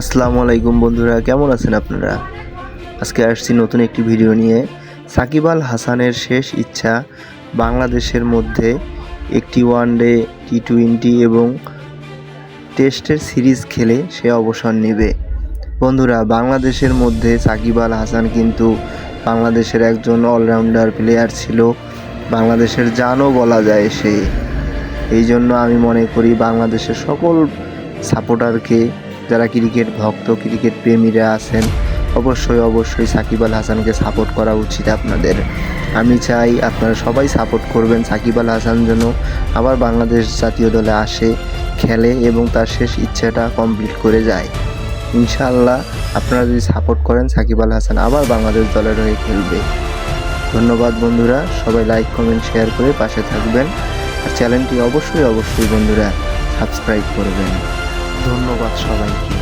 আসসালামু আলাইকুম বন্ধুরা, কেমন আছেন আপনারা? আজকে আসছি নতুন একটি ভিডিও নিয়ে। সাকিব আল হাসানের শেষ ইচ্ছা বাংলাদেশের মধ্যে একটি ওয়ানডে, টি-20 এবং টেস্টের সিরিজ খেলে সে অবসর নেবে। বন্ধুরা, বাংলাদেশের মধ্যে সাকিব আল হাসান কিন্তু বাংলাদেশের একজন অলরাউন্ডার প্লেয়ার ছিল, বাংলাদেশের জানও বলা যায় সে। এই জন্য আমি মনে করি বাংলাদেশের সকল সাপোর্টারকে, যারা ক্রিকেট ভক্ত, ক্রিকেট প্রেমীরা আছেন, অবশ্যই সাকিব আল হাসানকে সাপোর্ট করা উচিত আপনাদের। আমি চাই আপনারা সবাই সাপোর্ট করবেন সাকিব আল হাসান যেন আবার বাংলাদেশ জাতীয় দলে আসে, খেলে এবং তার শেষ ইচ্ছাটা কমপ্লিট করে যায়। ইনশাআল্লাহ আপনারা যদি সাপোর্ট করেন, সাকিব আল হাসান আবার বাংলাদেশ দলের হয়ে খেলবে। ধন্যবাদ বন্ধুরা, সবাই লাইক, কমেন্ট, শেয়ার করে পাশে থাকবেন। আর চ্যানেলটি অবশ্যই বন্ধুরা সাবস্ক্রাইব করবেন। ধন্যবাদ সবাইকে।